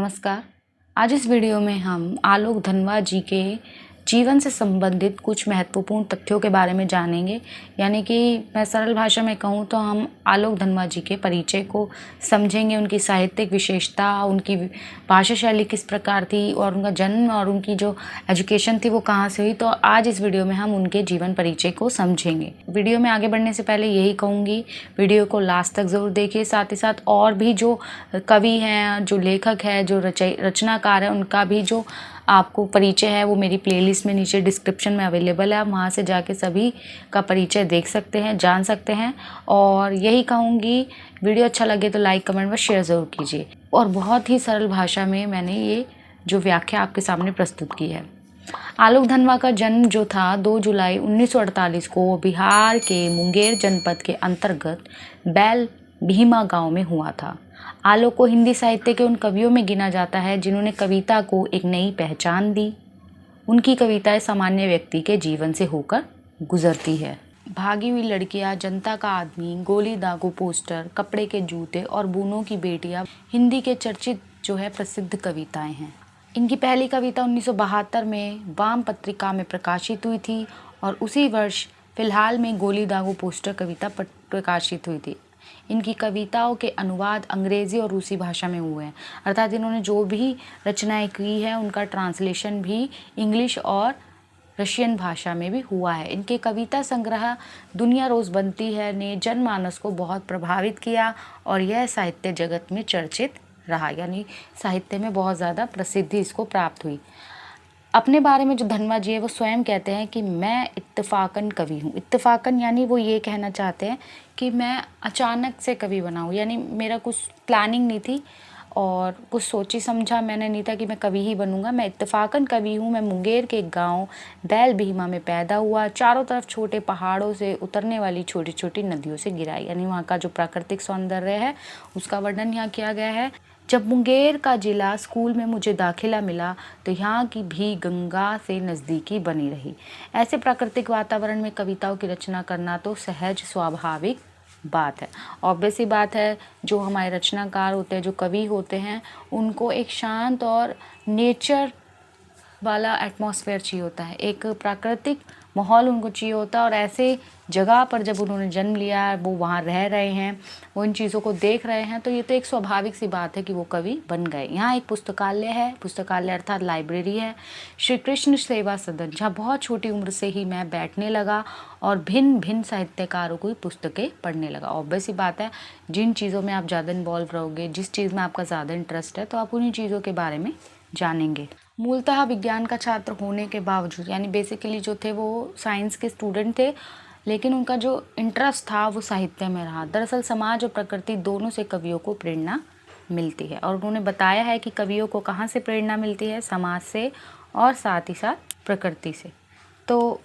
नमस्कार। आज इस वीडियो में हम आलोक धनवा जी के जीवन से संबंधित कुछ महत्वपूर्ण तथ्यों के बारे में जानेंगे। यानी कि मैं सरल भाषा में कहूँ तो हम आलोक धनवा जी के परिचय को समझेंगे, उनकी साहित्यिक विशेषता, उनकी भाषा शैली किस प्रकार थी और उनका जन्म और उनकी जो एजुकेशन थी वो कहाँ से हुई। तो आज इस वीडियो में हम उनके जीवन परिचय को समझेंगे। वीडियो में आगे बढ़ने से पहले यही कहूँगी, वीडियो को लास्ट तक ज़रूर देखिए। साथ ही साथ और भी जो कवि हैं, जो लेखक है, जो रचनाकार है, उनका भी जो आपको परिचय है वो मेरी प्लेलिस्ट में नीचे डिस्क्रिप्शन में अवेलेबल है। आप वहाँ से जाके सभी का परिचय देख सकते हैं, जान सकते हैं। और यही कहूँगी, वीडियो अच्छा लगे तो लाइक, कमेंट व शेयर ज़रूर कीजिए। और बहुत ही सरल भाषा में मैंने ये जो व्याख्या आपके सामने प्रस्तुत की है। आलोक धनवा का जन्म जो था 2 जुलाई 1948 को बिहार के मुंगेर जनपद के अंतर्गत बैल भीमा गांव में हुआ था। आलोक को हिंदी साहित्य के उन कवियों में गिना जाता है जिन्होंने कविता को एक नई पहचान दी। उनकी कविताएं सामान्य व्यक्ति के जीवन से होकर गुजरती है। भागी हुई लड़कियां, जनता का आदमी, गोली दागो पोस्टर, कपड़े के जूते और बूनों की बेटियां हिंदी के चर्चित जो है प्रसिद्ध कविताएं हैं। इनकी पहली कविता 1972 में वाम पत्रिका में प्रकाशित हुई थी और उसी वर्ष फिलहाल में गोली दागो पोस्टर कविता प्रकाशित हुई थी। इनकी कविताओं के अनुवाद अंग्रेज़ी और रूसी भाषा में हुए हैं, अर्थात इन्होंने जो भी रचनाएं की है उनका ट्रांसलेशन भी इंग्लिश और रशियन भाषा में भी हुआ है। इनके कविता संग्रह दुनिया रोज़ बनती है ने जनमानस को बहुत प्रभावित किया और यह साहित्य जगत में चर्चित रहा, यानी साहित्य में बहुत ज़्यादा प्रसिद्धि इसको प्राप्त हुई। अपने बारे में जो धनवा जी है वो स्वयं कहते हैं कि मैं इत्तेफाकन कवि हूँ। इत्तेफाकन यानी वो ये कहना चाहते हैं कि मैं अचानक से कवि बना हूँ, यानी मेरा कुछ प्लानिंग नहीं थी और कुछ सोची समझा मैंने नहीं था कि मैं कवि ही बनूंगा। मैं इत्तेफाकन कवि हूँ। मैं मुंगेर के गांव बैल भीमा में पैदा हुआ। चारों तरफ छोटे पहाड़ों से उतरने वाली छोटी छोटी नदियों से घिरा, यानी वहाँ का जो प्राकृतिक सौंदर्य है उसका वर्णन यहाँ किया गया है। जब मुंगेर का जिला स्कूल में मुझे दाखिला मिला तो यहाँ की भी गंगा से नज़दीकी बनी रही। ऐसे प्राकृतिक वातावरण में कविताओं की रचना करना तो सहज स्वाभाविक बात है। ऑब्वियस ही बात है, जो हमारे रचनाकार होते हैं, जो कवि होते हैं, उनको एक शांत और नेचर वाला एटमॉस्फेयर चाहिए होता है, एक प्राकृतिक माहौल उनको चाहिए होता है। और ऐसे जगह पर जब उन्होंने जन्म लिया, वो वहाँ रह रहे हैं, वो इन चीज़ों को देख रहे हैं, तो ये तो एक स्वाभाविक सी बात है कि वो कवि बन गए। यहाँ एक पुस्तकालय है, पुस्तकालय अर्थात लाइब्रेरी है, श्री कृष्ण सेवा सदन, जहाँ बहुत छोटी उम्र से ही मैं बैठने लगा और भिन्न भिन्न साहित्यकारों की पुस्तकें पढ़ने लगा। ऑब्वियस ही बात है, जिन चीज़ों में आप ज़्यादा इन्वॉल्व रहोगे, जिस चीज़ में आपका ज़्यादा इंटरेस्ट है, तो आप उन्हीं चीज़ों के बारे में जानेंगे। मूलतः विज्ञान का छात्र होने के बावजूद, यानी बेसिकली जो थे वो साइंस के स्टूडेंट थे, लेकिन उनका जो इंटरेस्ट था वो साहित्य में रहा। दरअसल समाज और प्रकृति दोनों से कवियों को प्रेरणा मिलती है और उन्होंने बताया है कि कवियों को कहाँ से प्रेरणा मिलती है, समाज से और साथ ही साथ प्रकृति से। तो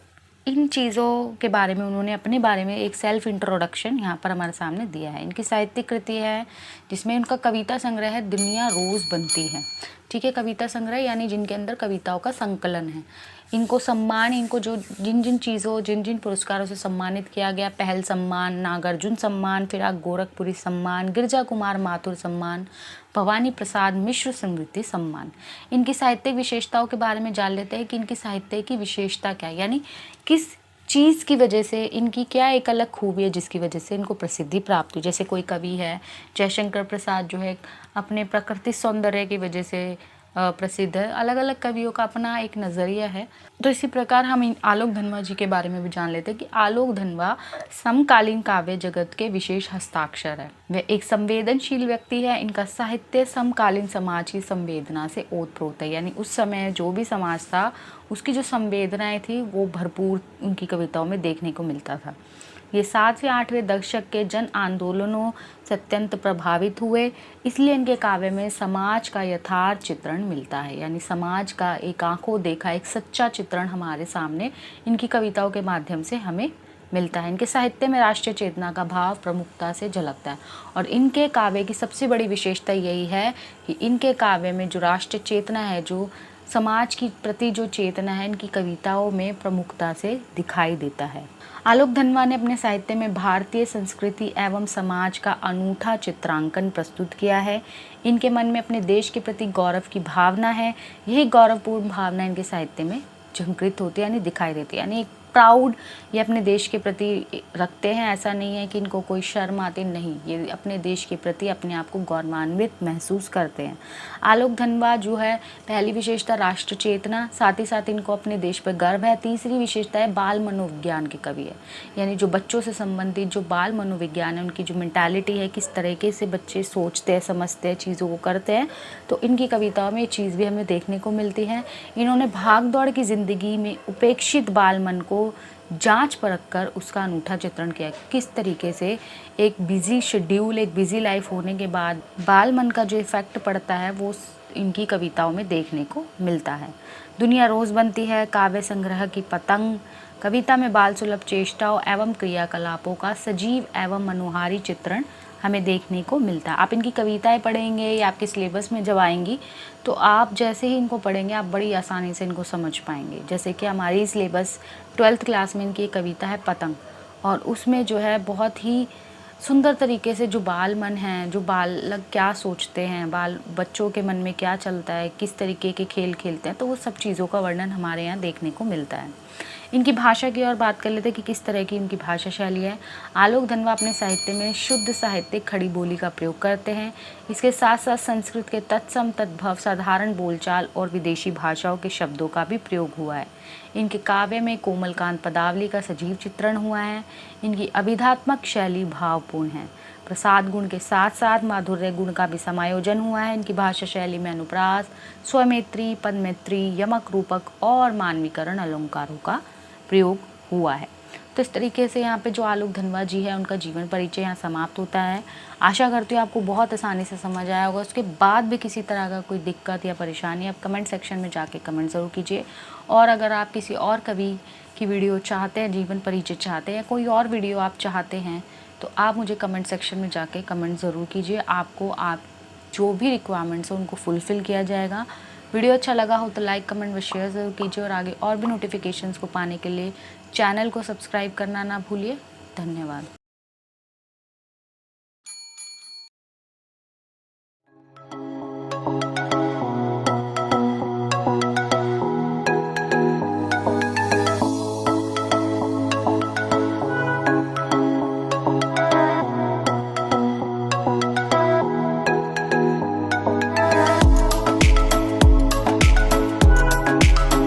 इन चीज़ों के बारे में उन्होंने अपने बारे में एक सेल्फ इंट्रोडक्शन यहाँ पर हमारे सामने दिया है। इनकी साहित्यिक कृति है जिसमें उनका कविता संग्रह है दुनिया रोज़ बनती है। ठीक है, कविता संग्रह यानी जिनके अंदर कविताओं का संकलन है। इनको सम्मान, इनको जो जिन जिन चीज़ों, जिन जिन पुरस्कारों से सम्मानित किया गया, पहल सम्मान, नागार्जुन सम्मान, फिराक गोरखपुरी सम्मान, गिरजा कुमार माथुर सम्मान, भवानी प्रसाद मिश्र स्मृति सम्मान। इनकी साहित्यिक विशेषताओं के बारे में जान लेते हैं कि इनकी साहित्य की विशेषता क्या है, यानी किस चीज़ की वजह से, इनकी क्या एक अलग खूबी है जिसकी वजह से इनको प्रसिद्धि प्राप्त हुई। जैसे कोई कवि है जयशंकर प्रसाद, जो है अपने प्राकृतिक सौंदर्य की वजह से प्रसिद्ध है। अलग अलग कवियों का अपना एक नज़रिया है। तो इसी प्रकार हम इन आलोक धनवा जी के बारे में भी जान लेते हैं कि आलोक धनवा समकालीन काव्य जगत के विशेष हस्ताक्षर है। वे एक संवेदनशील व्यक्ति है। इनका साहित्य समकालीन समाज की संवेदना से ओतप्रोत है, यानी उस समय जो भी समाज था उसकी जो संवेदनाएं थी वो भरपूर उनकी कविताओं में देखने को मिलता था। ये 7वें 8वें दशक के जन आंदोलनों से अत्यंत प्रभावित हुए, इसलिए इनके काव्य में समाज का यथार्थ चित्रण मिलता है, यानी समाज का एक आंखों देखा एक सच्चा चित्रण हमारे सामने इनकी कविताओं के माध्यम से हमें मिलता है। इनके साहित्य में राष्ट्रीय चेतना का भाव प्रमुखता से झलकता है और इनके काव्य की सबसे बड़ी विशेषता यही है कि इनके काव्य में जो राष्ट्रीय चेतना है, जो समाज की प्रति जो चेतना है इनकी कविताओं में प्रमुखता से दिखाई देता है। आलोक धनवा ने अपने साहित्य में भारतीय संस्कृति एवं समाज का अनूठा चित्रांकन प्रस्तुत किया है। इनके मन में अपने देश के प्रति गौरव की भावना है। यही गौरवपूर्ण भावना इनके साहित्य में झंकृत होती है, यानी दिखाई देती है। यानी प्राउड ये अपने देश के प्रति रखते हैं। ऐसा नहीं है कि इनको कोई शर्म आती, नहीं, ये अपने देश के प्रति अपने आप को गौरवान्वित महसूस करते हैं। आलोक धनवा जो है, पहली विशेषता राष्ट्र चेतना, साथ ही साथ इनको अपने देश पर गर्व है। तीसरी विशेषता है बाल मनोविज्ञान के कवि है, यानी जो बच्चों से संबंधित जो बाल मनोविज्ञान है, उनकी जो मेंटालिटी है, किस तरीके से बच्चे सोचते हैं, समझते हैं, चीज़ों को करते हैं, तो इनकी कविताओं में ये चीज़ भी हमें देखने को मिलती है। इन्होंने भाग दौड़ की ज़िंदगी में उपेक्षित बाल मन को जांच परख कर उसका अनूठा चित्रण किया। किस तरीके से एक बिजी शेड्यूल, एक बिजी लाइफ होने के बाद बाल मन का जो इफ़ेक्ट पड़ता है वो इनकी कविताओं में देखने को मिलता है। दुनिया रोज़ बनती है, काव्य संग्रह की पतंग, कविता में बाल सुलभ चेष्टाओं एवं क्रियाकलापों का सजीव एवं मनोहारी चित्रण हमें देखने को मिलता है। आप इनकी कविताएं पढ़ेंगे या आपके सिलेबस में जब आएंगी तो आप जैसे ही इनको पढ़ेंगे आप बड़ी आसानी से इनको समझ पाएंगे। जैसे कि हमारी सिलेबस 12th क्लास में इनकी एक कविता है पतंग, और उसमें जो है बहुत ही सुंदर तरीके से जो बाल मन हैं, जो बालक क्या सोचते हैं, बच्चों के मन में क्या चलता है, किस तरीके के खेल खेलते हैं, तो वो सब चीज़ों का वर्णन हमारे यहाँ देखने को मिलता है। इनकी भाषा की और बात कर लेते हैं कि किस तरह की इनकी भाषा शैली है। आलोक धनवा अपने साहित्य में शुद्ध साहित्यिक खड़ी बोली का प्रयोग करते हैं। इसके साथ साथ संस्कृत के तत्सम तद्भव साधारण बोलचाल और विदेशी भाषाओं के शब्दों का भी प्रयोग हुआ है। इनके काव्य में कोमलकांत पदावली का सजीव चित्रण हुआ है। इनकी अभिधात्मक शैली भावपूर्ण है। प्रसाद गुण के साथ साथ माधुर्य गुण का भी समायोजन हुआ है। इनकी भाषा शैली में अनुप्रास, स्वमेत्री, पदमेत्री, यमक, रूपक और मानवीकरण अलंकारों का प्रयोग हुआ है। तो इस तरीके से यहाँ पे जो आलोक धनवा जी है उनका जीवन परिचय यहाँ समाप्त होता है। आशा करती हूँ आपको बहुत आसानी से समझ आया होगा। उसके बाद भी किसी तरह का कोई दिक्कत या परेशानी आप कमेंट सेक्शन में जाके कमेंट ज़रूर कीजिए। और अगर आप किसी और कवि की वीडियो चाहते हैं, जीवन परिचय चाहते हैं, कोई और वीडियो आप चाहते हैं, तो आप मुझे कमेंट सेक्शन में जाके कमेंट ज़रूर कीजिए। आपको आप जो भी रिक्वायरमेंट्स हैं उनको फुलफ़िल किया जाएगा। वीडियो अच्छा लगा हो तो लाइक, कमेंट व शेयर ज़रूर कीजिए, और आगे और भी नोटिफिकेशंस को पाने के लिए चैनल को सब्सक्राइब करना ना भूलिए। धन्यवाद।